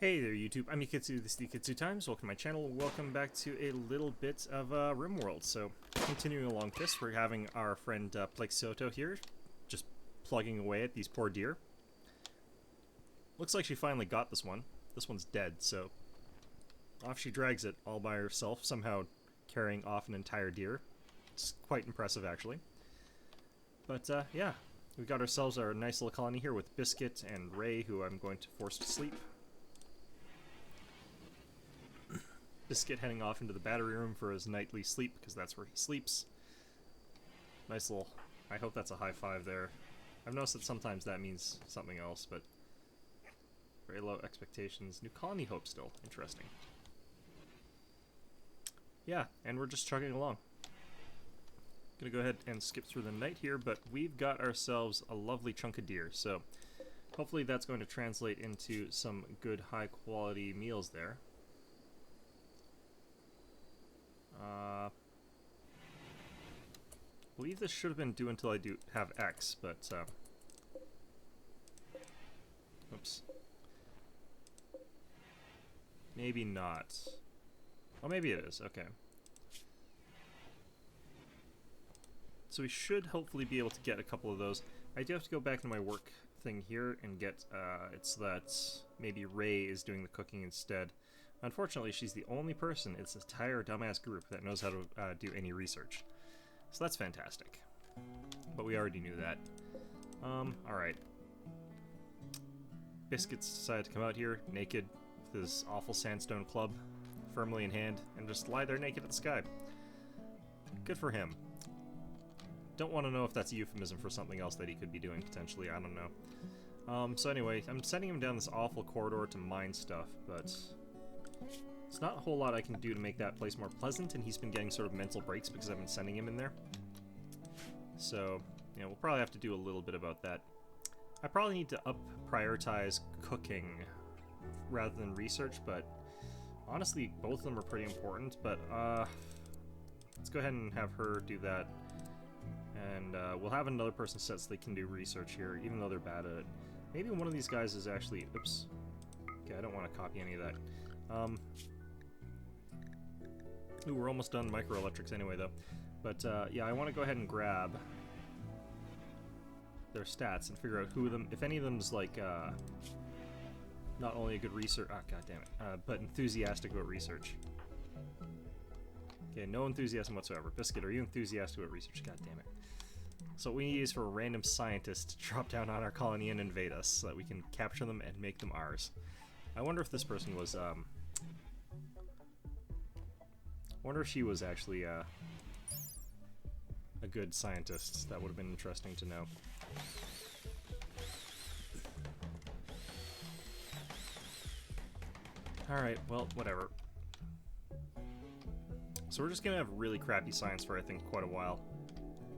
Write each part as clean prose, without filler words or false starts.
Hey there YouTube, I'm Yukitsu, this is Yukitsu Times. Welcome to my channel, welcome back to a little bit of Rimworld. So, continuing along this, we're having our friend Plexoto here, just plugging away at these poor deer. Looks like she finally got this one. This one's dead, so off she drags it all by herself, somehow carrying off an entire deer. It's quite impressive, actually. But yeah, we've got ourselves our nice little colony here with Biscuit and Ray, who I'm going to force to sleep. Biscuit heading off into the battery room for his nightly sleep, because that's where he sleeps. Nice little... I hope that's a high five there. I've noticed that sometimes that means something else, but... very low expectations. New colony hope still. Interesting. Yeah, and we're just chugging along. Gonna go ahead and skip through the night here, but we've got ourselves a lovely chunk of deer, so... hopefully that's going to translate into some good high-quality meals there. I believe this should have been due until I do have X, but oops. Maybe not. Oh, maybe it is. Okay. So we should hopefully be able to get a couple of those. I do have to go back to my work thing here and get, it's that maybe Ray is doing the cooking instead. Unfortunately, she's the only person in this entire dumbass group that knows how to do any research. So that's fantastic. But we already knew that. Alright. Biscuits decided to come out here, naked, with his awful sandstone club, firmly in hand, and just lie there naked at the sky. Good for him. Don't want to know if that's a euphemism for something else that he could be doing, potentially, I don't know. So anyway, I'm sending him down this awful corridor to mine stuff, but... it's not a whole lot I can do to make that place more pleasant, and he's been getting sort of mental breaks because I've been sending him in there. So, you know, we'll probably have to do a little bit about that. I probably need to prioritize cooking rather than research, but honestly, both of them are pretty important, but let's go ahead and have her do that. And we'll have another person set so they can do research here, even though they're bad at it. Maybe one of these guys is actually... oops. Okay, I don't want to copy any of that. Ooh, we're almost done microelectrics anyway, though. But, yeah, I want to go ahead and grab their stats and figure out who of them, if any of them's, like, not only a good research, goddammit, but enthusiastic about research. Okay, no enthusiasm whatsoever. Biscuit, are you enthusiastic about research? Goddammit. So what we need is for a random scientist to drop down on our colony and invade us, so that we can capture them and make them ours. I wonder if this person was, I wonder if she was actually, a good scientist. That would have been interesting to know. Alright, well, whatever. So we're just gonna have really crappy science for, I think, quite a while.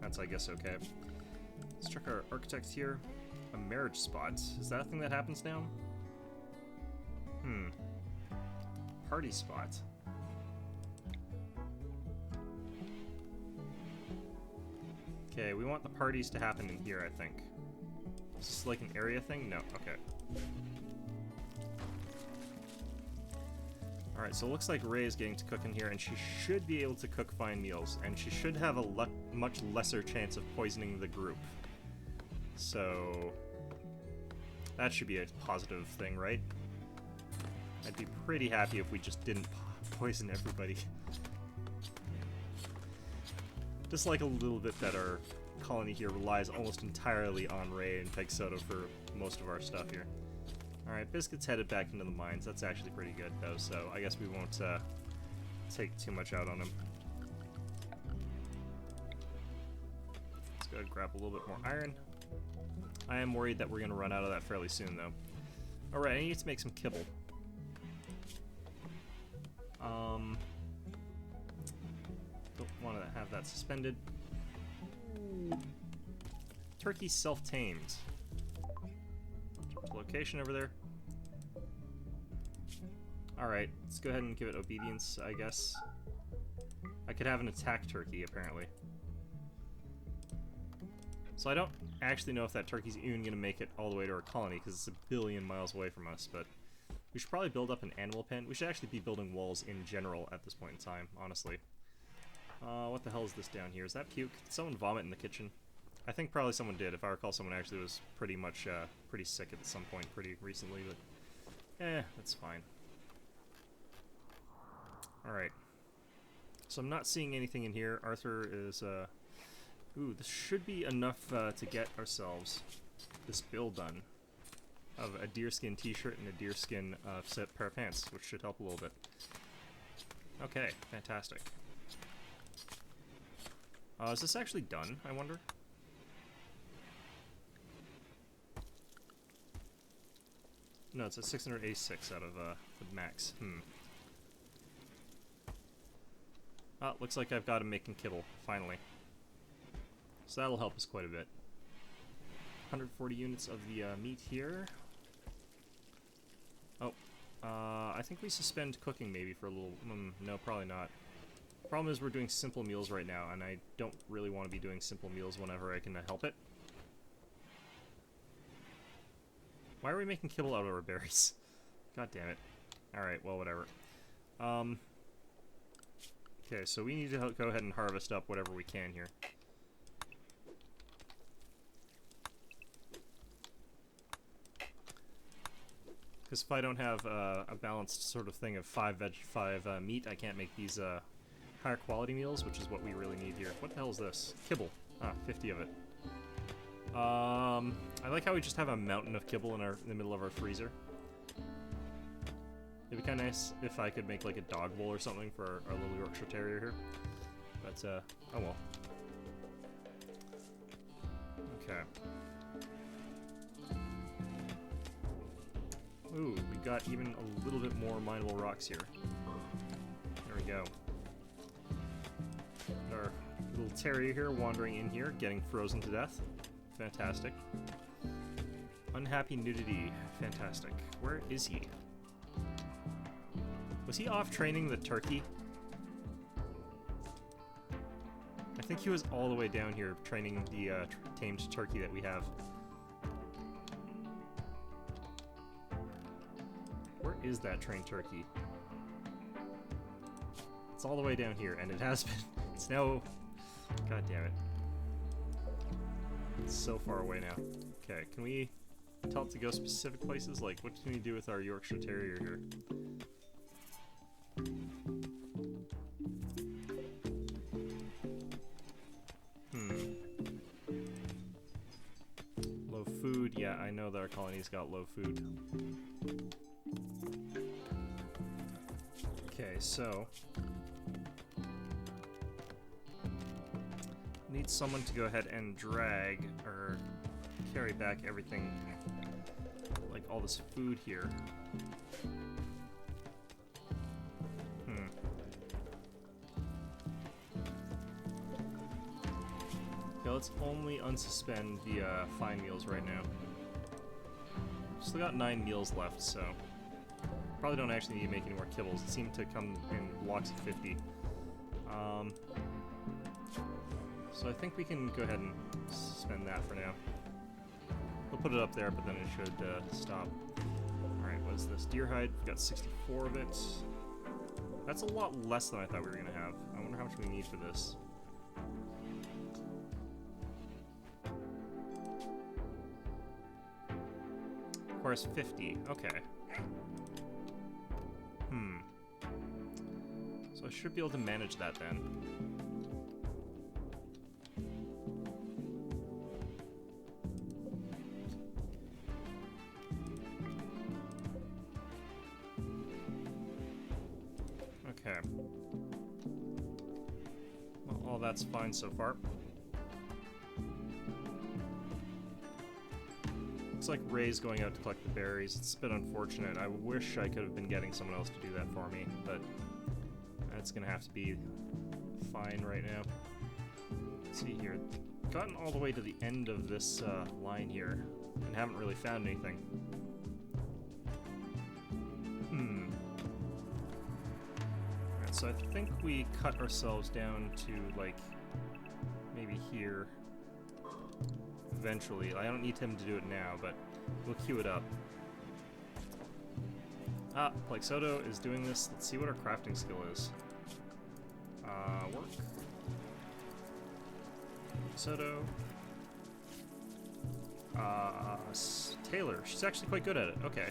That's, I guess, okay. Let's check our architect here. A marriage spot. Is that a thing that happens now? Party spot. Okay, we want the parties to happen in here, I think. Is this like an area thing? No, okay. Alright, so it looks like Ray is getting to cook in here, and she should be able to cook fine meals, and she should have a much lesser chance of poisoning the group. So... that should be a positive thing, right? I'd be pretty happy if we just didn't poison everybody. Just like a little bit that our colony here relies almost entirely on Ray and Plexoto for most of our stuff here. Alright, Biscuit's headed back into the mines. That's actually pretty good, though, so I guess we won't take too much out on him. Let's go ahead and grab a little bit more iron. I am worried that we're going to run out of that fairly soon, though. Alright, I need to make some kibble. Don't want to have that suspended. Turkey self-tamed. Location over there. Alright, let's go ahead and give it obedience, I guess. I could have an attack turkey, apparently. So I don't actually know if that turkey's even going to make it all the way to our colony, because it's a billion miles away from us, but We should probably build up an animal pen. We should actually be building walls in general at this point in time, honestly. What the hell is this down here? Is that puke? Did someone vomit in the kitchen? I think probably someone did. If I recall, someone actually was pretty much, pretty sick at some point pretty recently, but that's fine. Alright. So I'm not seeing anything in here. Arthur is, ooh, this should be enough to get ourselves this build done of a deerskin t-shirt and a deerskin set pair of pants, which should help a little bit. Okay, fantastic. Is this actually done, I wonder? No, it's a 686 out of the max. Looks like I've got him making kibble, finally. So that'll help us quite a bit. 140 units of the meat here. Oh, I think we suspend cooking maybe for a little... no, probably not. Problem is we're doing simple meals right now, and I don't really want to be doing simple meals whenever I can help it. Why are we making kibble out of our berries? God damn it. Alright, well, whatever. Okay, so we need to go ahead and harvest up whatever we can here. Because if I don't have a balanced sort of thing of 5 meat, I can't make these higher quality meals, which is what we really need here. What the hell is this? Kibble. 50 of it. I like how we just have a mountain of kibble in the middle of our freezer. It'd be kind of nice if I could make like a dog bowl or something for our little Yorkshire Terrier here. But, oh well. Okay. Ooh, we got even a little bit more mineable rocks here. There we go. Our little terrier here wandering in here, getting frozen to death. Fantastic. Unhappy nudity. Fantastic. Where is he? Was he off training the turkey? I think he was all the way down here training the tamed turkey that we have. Where is that trained turkey? It's all the way down here, and it has been. It's now... God damn it. It's so far away now. Okay, can we tell it to go specific places? Like, what can we do with our Yorkshire Terrier here? Low food. Yeah, I know that our colony's got low food. Okay, so... need someone to go ahead and drag, or carry back everything, like all this food here. Okay, let's only unsuspend the fine meals right now. Still got 9 meals left, so probably don't actually need to make any more kibbles. It seemed to come in blocks of 50. So I think we can go ahead and suspend that for now. We'll put it up there, but then it should stop. Alright, what is this? Deer hide, we've got 64 of it. That's a lot less than I thought we were going to have. I wonder how much we need for this. Of course, 50. Okay. So I should be able to manage that then. Okay. Well, all that's fine so far. Looks like Ray's going out to collect the berries. It's a bit unfortunate. I wish I could have been getting someone else to do that for me, but that's gonna have to be fine right now. Let's see here. Gotten all the way to the end of this line here, and haven't really found anything. Alright, so I think we cut ourselves down to, like, maybe here. Eventually. I don't need him to do it now, but we'll queue it up. Ah, Plexoto is doing this. Let's see what our crafting skill is. Work. Plexoto. Taylor. She's actually quite good at it. Okay.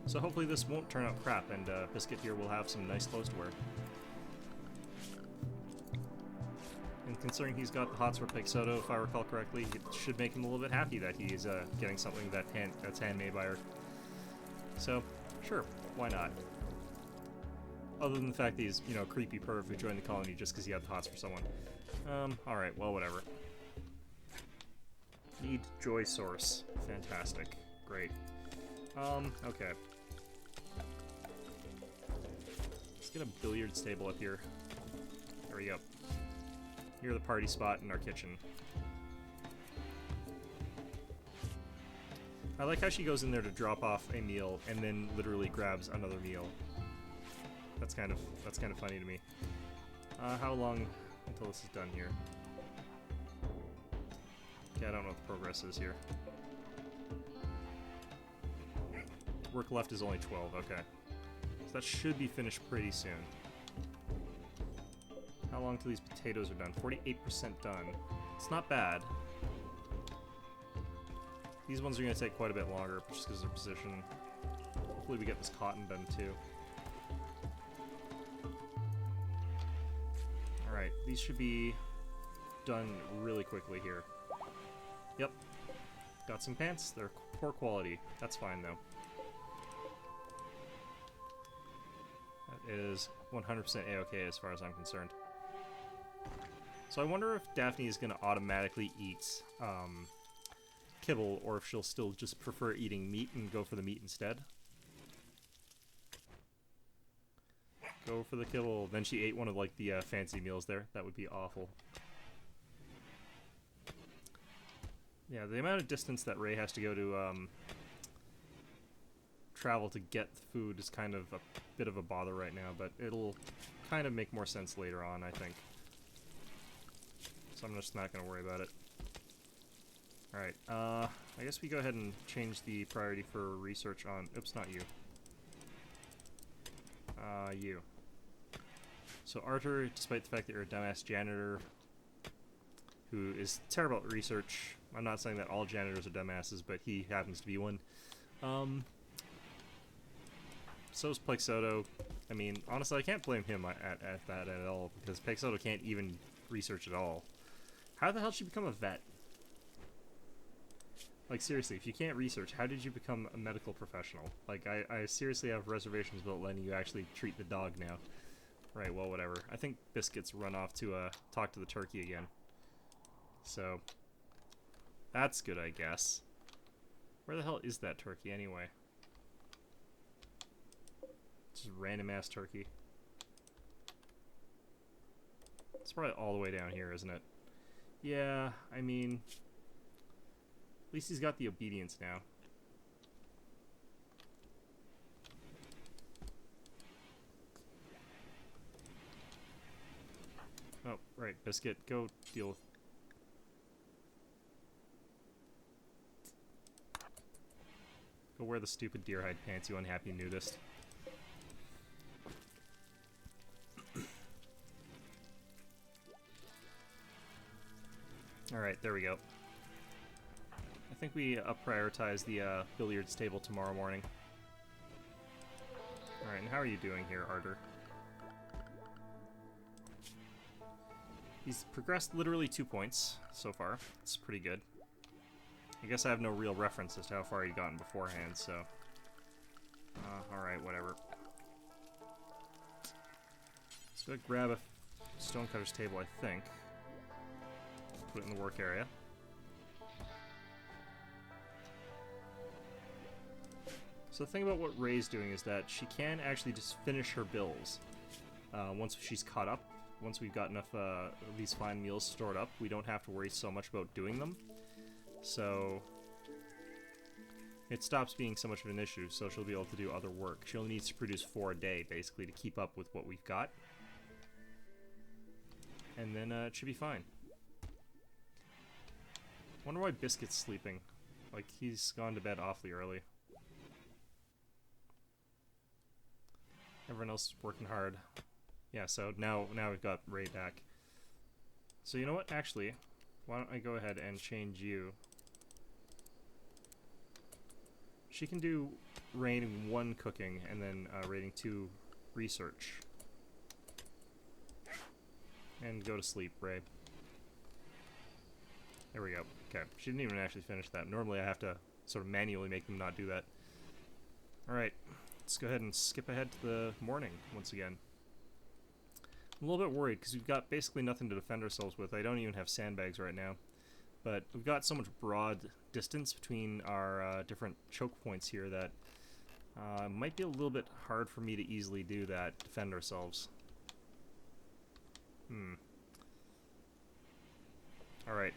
So hopefully this won't turn out crap, and Biscuit here will have some nice clothes to wear. And considering he's got the hots for Plexoto, if I recall correctly, it should make him a little bit happy that he's getting something that's handmade by her. So, sure, why not? Other than the fact that he's, you know, a creepy perv who joined the colony just because he had the hots for someone. Alright, well, whatever. Need joy source. Fantastic. Great. Okay. Let's get a billiards table up here. There we go. Near the party spot in our kitchen. I like how she goes in there to drop off a meal and then literally grabs another meal. That's kind of funny to me. How long until this is done here? Okay, I don't know what the progress is here. Work left is only 12, okay. So that should be finished pretty soon. How long till these potatoes are done? 48% done. It's not bad. These ones are going to take quite a bit longer, just because of their position. Hopefully we get this cotton done too. Alright, these should be done really quickly here. Yep. Got some pants. They're poor quality. That's fine though. That is 100% A-okay as far as I'm concerned. So I wonder if Daphne is going to automatically eat kibble, or if she'll still just prefer eating meat and go for the meat instead. Go for the kibble. Then she ate one of like the fancy meals there. That would be awful. Yeah, the amount of distance that Ray has to go to travel to get food is kind of a bit of a bother right now, but it'll kind of make more sense later on, I think. So I'm just not going to worry about it. Alright, I guess we go ahead and change the priority for research on... Oops, not you. You. So Arthur, despite the fact that you're a dumbass janitor who is terrible at research, I'm not saying that all janitors are dumbasses, but he happens to be one. So's Plexoto. I mean, honestly, I can't blame him at that at all, because Plexoto can't even research at all. How the hell did she become a vet? Like, seriously, if you can't research, how did you become a medical professional? Like, I seriously have reservations about letting you actually treat the dog now. Right, well, whatever. I think Biscuit's run off to talk to the turkey again. So, that's good, I guess. Where the hell is that turkey, anyway? Just random-ass turkey. It's probably all the way down here, isn't it? Yeah, I mean... At least he's got the obedience now. Oh, right, Biscuit, go deal with... Go wear the stupid deer hide pants, you unhappy nudist. Alright, there we go. I think we prioritize the billiards table tomorrow morning. Alright, and how are you doing here, Arthur? He's progressed literally 2 points so far. It's pretty good. I guess I have no real reference as to how far he'd gotten beforehand, so... alright, whatever. Let's go grab a stonecutter's table, I think. Put it in the work area. So the thing about what Ray's doing is that she can actually just finish her bills. Once she's caught up, once we've got enough of these fine meals stored up, we don't have to worry so much about doing them. So it stops being so much of an issue, so she'll be able to do other work. She only needs to produce 4 a day, basically, to keep up with what we've got. And then it should be fine. Wonder why Biscuit's sleeping. Like, he's gone to bed awfully early. else working hard. Yeah, so now we've got Ray back. So you know what? Actually, why don't I go ahead and change you? She can do rating 1 cooking and then rating 2 research. And go to sleep, Ray. There we go. Okay, she didn't even actually finish that. Normally I have to sort of manually make them not do that. Alright, let's go ahead and skip ahead to the morning once again. I'm a little bit worried because we've got basically nothing to defend ourselves with. I don't even have sandbags right now. But we've got so much broad distance between our different choke points here that might be a little bit hard for me to easily do that, defend ourselves. Alright.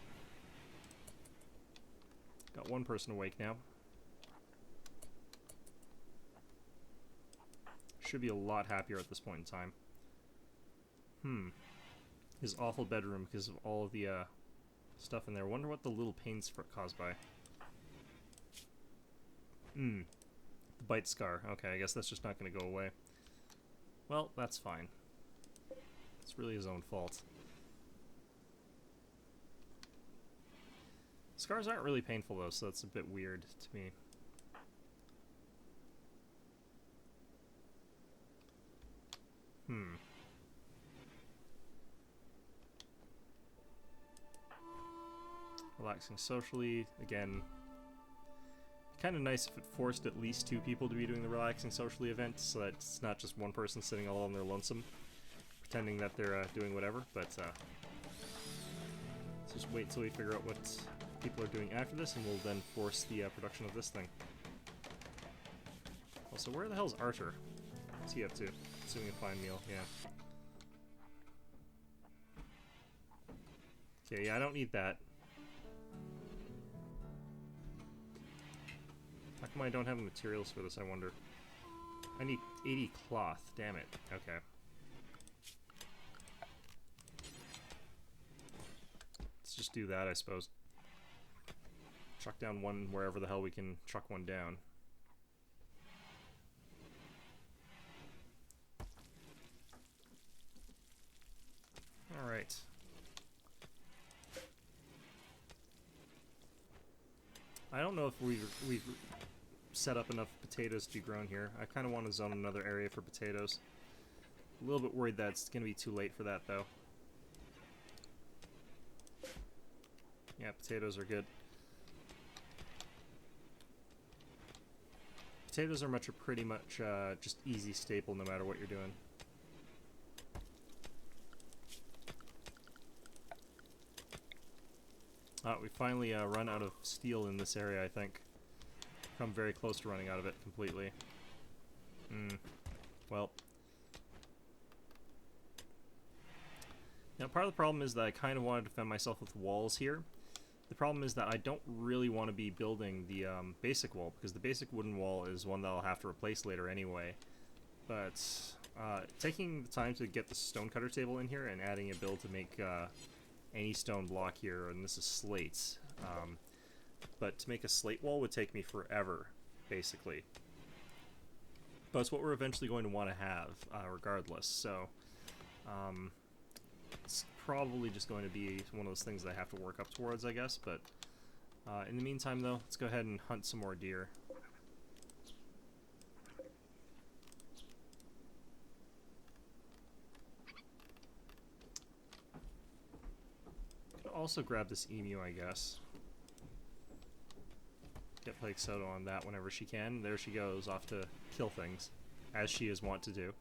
Got one person awake now. Should be a lot happier at this point in time. His awful bedroom because of all of the stuff in there. Wonder what the little pains caused by. The bite scar. Okay, I guess that's just not going to go away. Well, that's fine. It's really his own fault. Scars aren't really painful though, so that's a bit weird to me. Relaxing socially. Again, kind of nice if it forced at least 2 people to be doing the relaxing socially event, so that it's not just one person sitting all on their lonesome, pretending that they're doing whatever, but let's just wait till we figure out what people are doing after this, and we'll then force the production of this thing. Also, where the hell's Archer? What's he up to? Assuming a fine meal, yeah. Okay, yeah, I don't need that. How come I don't have the materials for this, I wonder? I need 80 cloth, damn it. Okay. Let's just do that, I suppose. Chuck down one wherever the hell we can chuck one down. Alright. I don't know if we've set up enough potatoes to be grown here. I kind of want to zone another area for potatoes. A little bit worried that it's going to be too late for that, though. Yeah, potatoes are good. Potatoes are pretty much just easy staple no matter what you're doing. We finally run out of steel in this area, I think. Come very close to running out of it completely. Well. Now, part of the problem is that I kind of want to defend myself with walls here. The problem is that I don't really want to be building the basic wall, because the basic wooden wall is one that I'll have to replace later anyway. But taking the time to get the stonecutter table in here and adding a build to make any stone block here, and this is slates, but to make a slate wall would take me forever, basically. But it's what we're eventually going to want to have, regardless, so it's probably just going to be one of those things that I have to work up towards, I guess, but in the meantime, though, let's go ahead and hunt some more deer. Could also grab this emu, I guess. Get Plague Soda on that whenever she can. There she goes, off to kill things, as she is wont to do.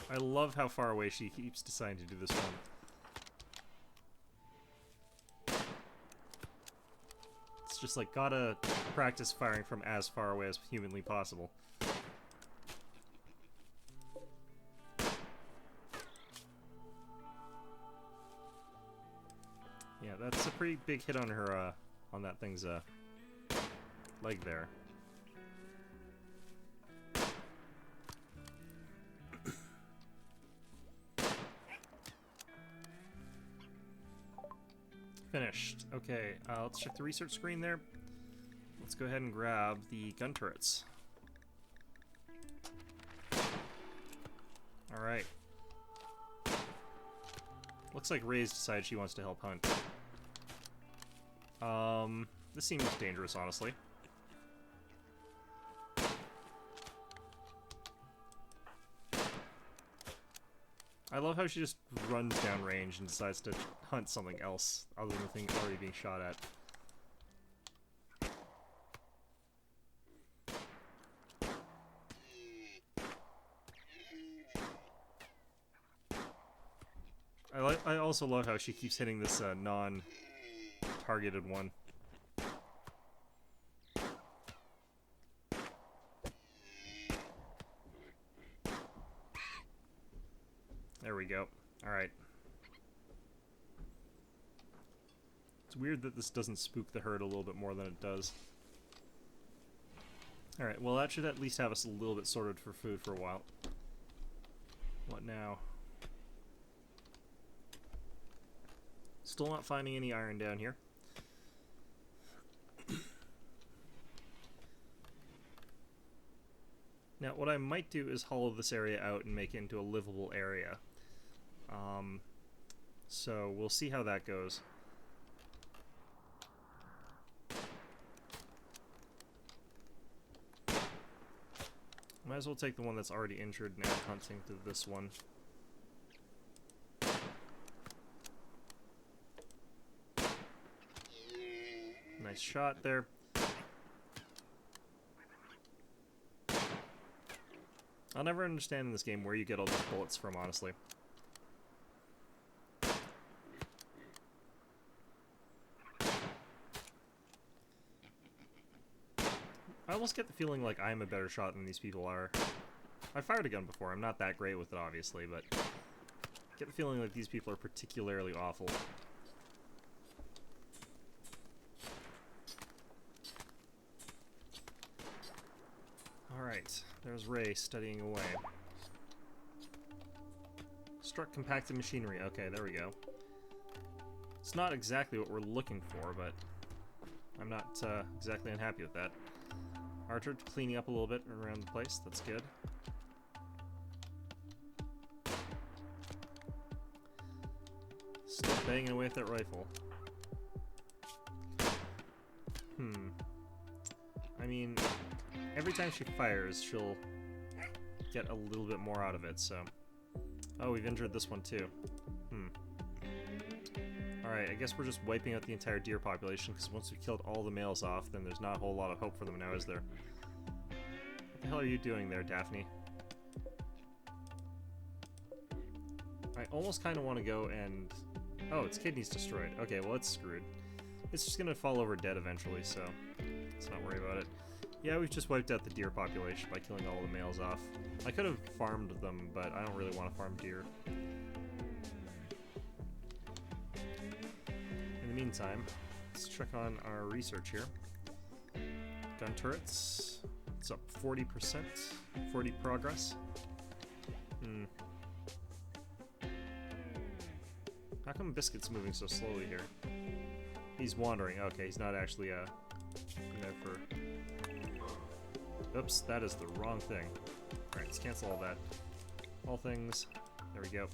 I love how far away she keeps deciding to do this one. It's just like, gotta practice firing from as far away as humanly possible. Yeah, that's a pretty big hit on her, on that thing's, leg there. Finished. Okay, let's check the research screen there. let's go ahead and grab the gun turrets. Alright. Looks like Ray's decided she wants to help hunt. This seems dangerous, honestly. I love how she just runs downrange and decides to hunt something else other than the thing already being shot at. I also love how she keeps hitting this non-targeted one. There we go. Alright. It's weird that this doesn't spook the herd a little bit more than it does. Alright, well that should at least have us a little bit sorted for food for a while. What now? Still not finding any iron down here. Now, what I might do is hollow this area out and make it into a livable area. So we'll see how that goes. Might as well take the one that's already injured and add hunting to this one. Nice shot there. I'll never understand in this game where you get all these bullets from, honestly. I almost get the feeling like I'm a better shot than these people are. I fired a gun before, I'm not that great with it obviously, but I get the feeling like these people are particularly awful. Alright, there's Ray studying away. Struck compacted machinery. Okay, there we go. It's not exactly what we're looking for, but I'm not exactly unhappy with that. Archer cleaning up a little bit around the place. That's good. Still banging away with that rifle. I mean, every time she fires, she'll get a little bit more out of it, so... Oh, we've injured this one too. Alright, I guess we're just wiping out the entire deer population, because once we've killed all the males off, then there's not a whole lot of hope for them now, is there? What the hell are you doing there, Daphne? I almost kind of want to go and... Oh, its kidney's destroyed. Okay, well, it's screwed. It's just gonna fall over dead eventually, so let's not worry about it. Yeah, we've just wiped out the deer population by killing all the males off. I could have farmed them, but I don't really want to farm deer. In the meantime, let's check on our research here. Gun turrets. It's up 40%. 40 progress. How come Biscuit's moving so slowly here? He's wandering. Okay, he's not actually there for... Oops, that is the wrong thing. Alright, let's cancel all that. All things. There we go.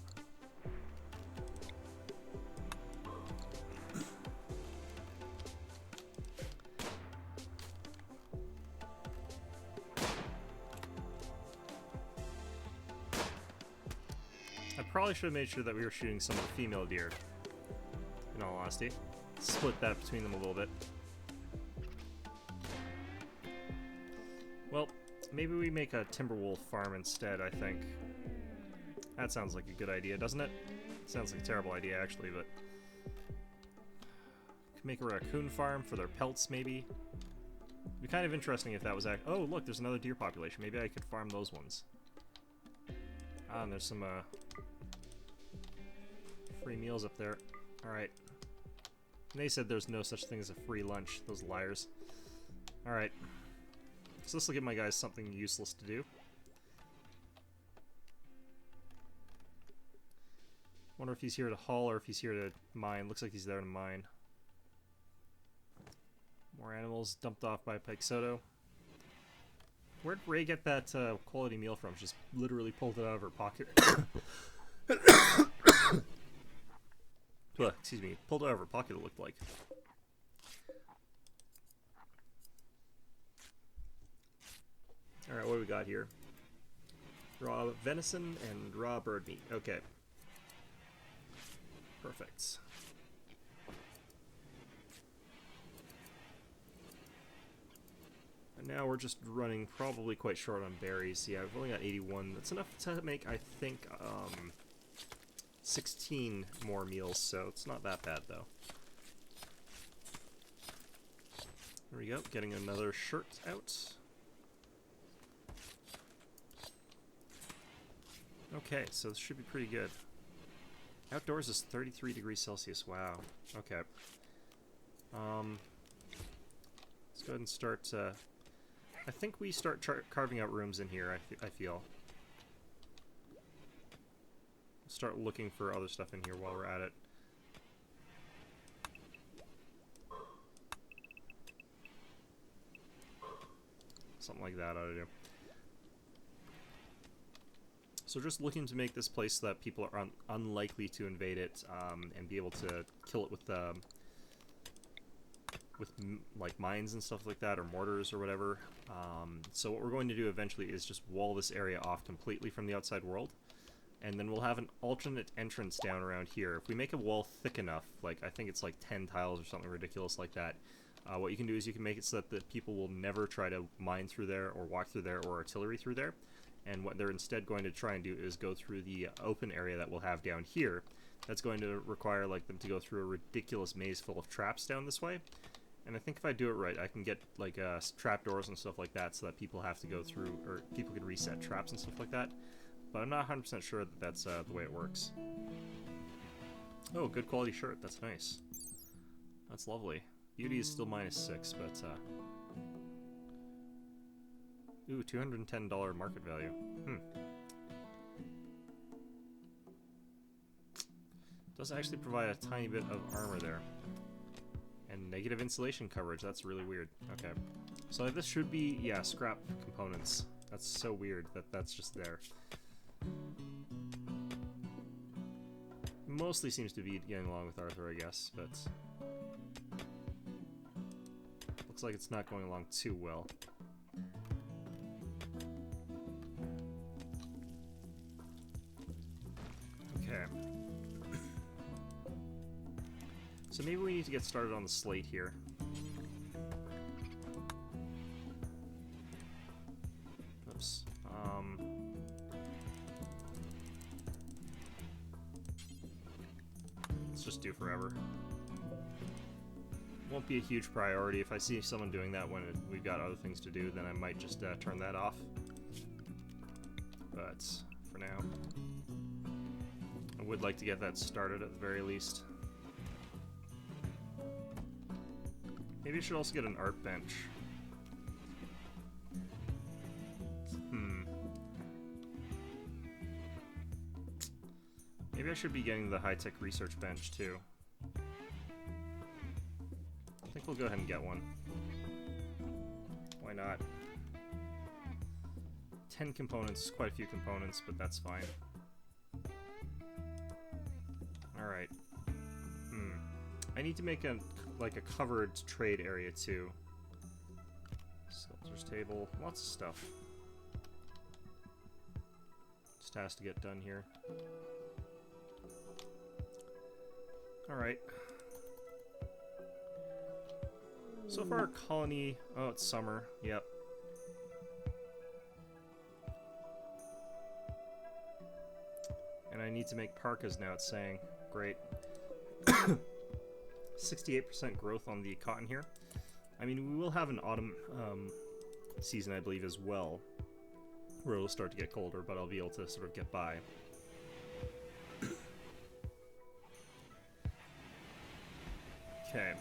I probably should have made sure that we were shooting some of the female deer, in all honesty. Split that between them a little bit. Well, maybe we make a Timberwolf farm instead, I think. That sounds like a good idea, doesn't it? Sounds like a terrible idea, actually, but... Could make a raccoon farm for their pelts, maybe? It'd be kind of interesting if that was oh, look, there's another deer population. Maybe I could farm those ones. Ah, and there's some, free meals up there. Alright. And they said there's no such thing as a free lunch, those liars. Alright. So this will give my guys something useless to do. Wonder if he's here to haul or if he's here to mine. Looks like he's there to mine. More animals dumped off by Pixoto. Where'd Ray get that quality meal from? She just literally pulled it out of her pocket. Well, excuse me, pulled it out of her pocket, it looked like. Alright, what do we got here? Raw venison and raw bird meat. Okay. Perfect. And now we're just running probably quite short on berries. Yeah, we've only got 81. That's enough to make, I think, 16 more meals, so it's not that bad, though. There we go, getting another shirt out. Okay, so this should be pretty good. Outdoors is 33 degrees Celsius, wow. Okay. Let's go ahead and start, I think we start carving out rooms in here, I feel. Start looking for other stuff in here while we're at it. Something like that ought to do. So just looking to make this place so that people are unlikely to invade it, and be able to kill it with like mines and stuff like that, or mortars or whatever. So what we're going to do eventually is just wall this area off completely from the outside world, and then we'll have an alternate entrance down around here. If we make a wall thick enough, like I think it's like 10 tiles or something ridiculous like that, what you can do is you can make it so that the people will never try to mine through there or walk through there or artillery through there. And what they're instead going to try and do is go through the open area that we'll have down here. That's going to require like them to go through a ridiculous maze full of traps down this way. And I think if I do it right, I can get like trapdoors and stuff like that so that people have to go through, or people can reset traps and stuff like that. But I'm not 100% sure that that's the way it works. Oh, good quality shirt. That's nice. That's lovely. Beauty is still -6, but ooh, $210 market value. Does actually provide a tiny bit of armor there. And negative insulation coverage, that's really weird. Okay. So this should be, yeah, scrap components. That's so weird that that's just there. Mostly seems to be getting along with Arthur, I guess, but looks like it's not going along too well. Okay. So maybe we need to get started on the slate here. Oops. Let's just do forever. Won't be a huge priority. If I see someone doing that when we've got other things to do, then I might just turn that off. But for now, I would like to get that started at the very least. Maybe I should also get an art bench. Maybe I should be getting the high-tech research bench too. I think we'll go ahead and get one. Why not? 10 components, quite a few components, but that's fine. Alright. I need to make a covered trade area too. Sculptor's table, lots of stuff. Just has to get done here. Alright. So far, colony... Oh, it's summer. Yep. And I need to make parkas now, it's saying. Great. 68% growth on the cotton here. I mean, we will have an autumn season, I believe, as well, where it'll start to get colder, but I'll be able to sort of get by. Okay.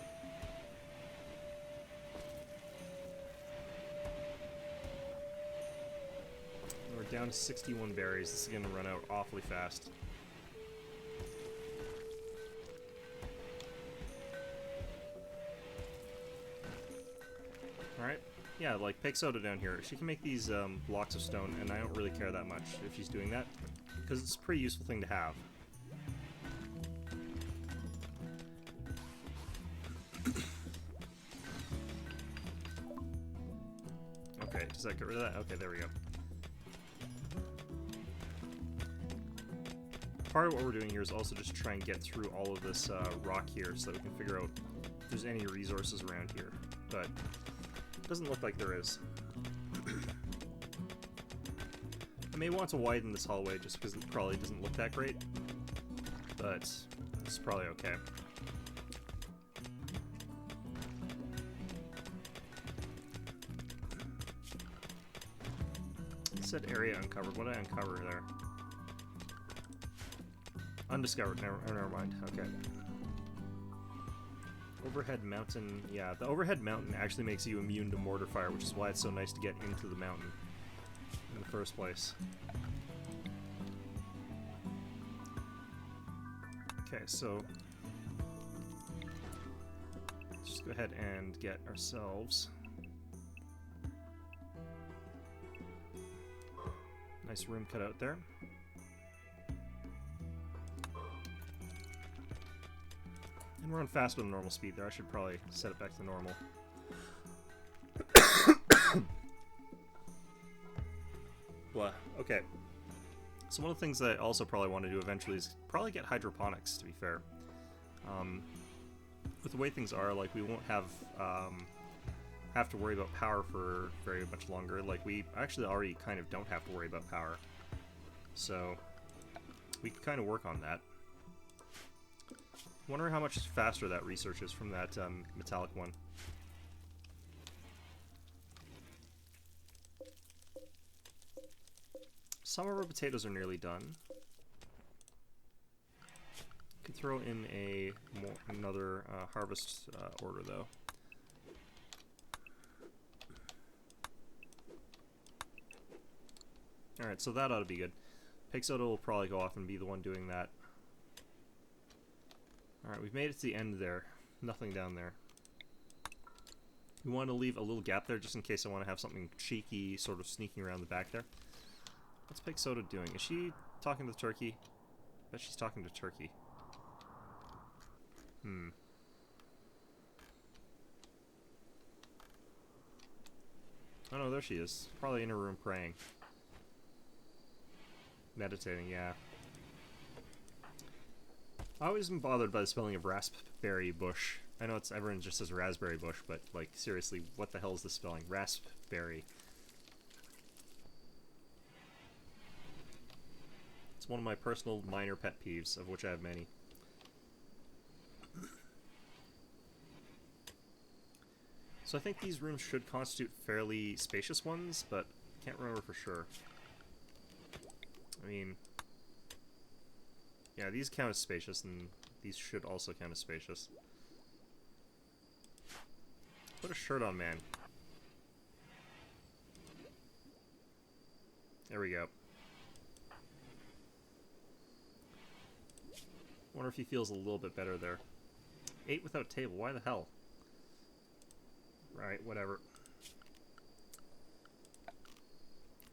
We're down to 61 berries. This is going to run out awfully fast. Alright. Yeah, like Pig Soda down here. She can make these blocks of stone, and I don't really care that much if she's doing that, because it's a pretty useful thing to have. Okay, does that get rid of that? Okay, there we go. Part of what we're doing here is also just try and get through all of this rock here so that we can figure out if there's any resources around here, but it doesn't look like there is. I may want to widen this hallway just because it probably doesn't look that great, but it's probably okay. It said area uncovered. What did I uncover there? Undiscovered. Never mind. Okay. Overhead mountain. Yeah, the overhead mountain actually makes you immune to mortar fire, which is why it's so nice to get into the mountain in the first place. Okay, so let's just go ahead and get ourselves nice room cut out there. And we're on faster than normal speed there. I should probably set it back to normal. Blah. Okay. So one of the things that I also probably want to do eventually is probably get hydroponics, to be fair. With the way things are, like, we won't have to worry about power for very much longer. Like, we actually already kind of don't have to worry about power. So we can kind of work on that. Wonder how much faster that research is from that metallic one. Some of our potatoes are nearly done. Could throw in another harvest order though. Alright, so that ought to be good. Pig Soda will probably go off and be the one doing that. Alright, we've made it to the end there. Nothing down there. We want to leave a little gap there just in case I want to have something cheeky sort of sneaking around the back there. What's Pig Soda doing? Is she talking to the turkey? I bet she's talking to turkey. Oh no, there she is. Probably in her room praying. Meditating, yeah. I always am bothered by the spelling of raspberry bush. I know everyone just says raspberry bush, but like seriously, what the hell is the spelling? Raspberry. It's one of my personal minor pet peeves, of which I have many. So I think these rooms should constitute fairly spacious ones, but can't remember for sure. I mean, yeah, these count as spacious, and these should also count as spacious. Put a shirt on, man. There we go. Wonder if he feels a little bit better there. 8 without table, why the hell? Right, whatever.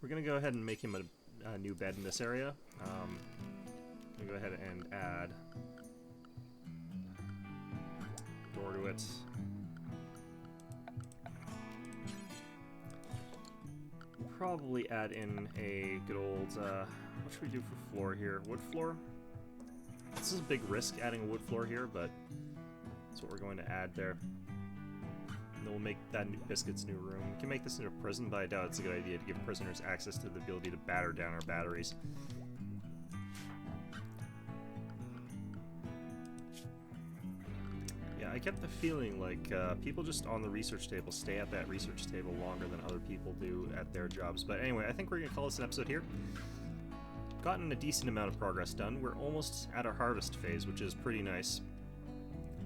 We're gonna go ahead and make him a new bed in this area. I'm gonna go ahead and add door to it. Probably add in a good old, what should we do for floor here? Wood floor? This is a big risk adding a wood floor here, but that's what we're going to add there. And then we'll make that Biscuit's new room. We can make this into a prison, but I doubt it's a good idea to give prisoners access to the ability to batter down our batteries. Yeah, I get the feeling like people just on the research table stay at that research table longer than other people do at their jobs. But anyway, I think we're going to call this an episode here. Gotten a decent amount of progress done. We're almost at our harvest phase, which is pretty nice.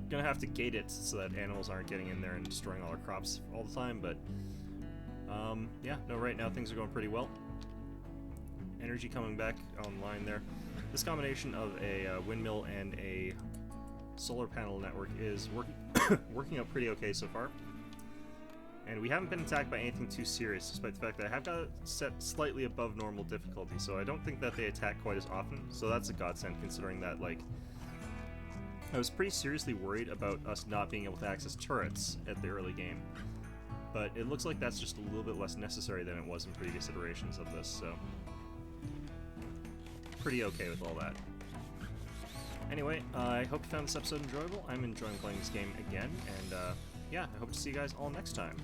Gonna have to gate it so that animals aren't getting in there and destroying all our crops all the time, but yeah, no, right now things are going pretty well. Energy coming back online there. This combination of a windmill and a solar panel network is working out pretty okay so far. And we haven't been attacked by anything too serious, despite the fact that I have got it set slightly above normal difficulty, so I don't think that they attack quite as often, so that's a godsend, considering that, like, I was pretty seriously worried about us not being able to access turrets at the early game. But it looks like that's just a little bit less necessary than it was in previous iterations of this, so pretty okay with all that. Anyway, I hope you found this episode enjoyable. I'm enjoying playing this game again, and yeah, I hope to see you guys all next time.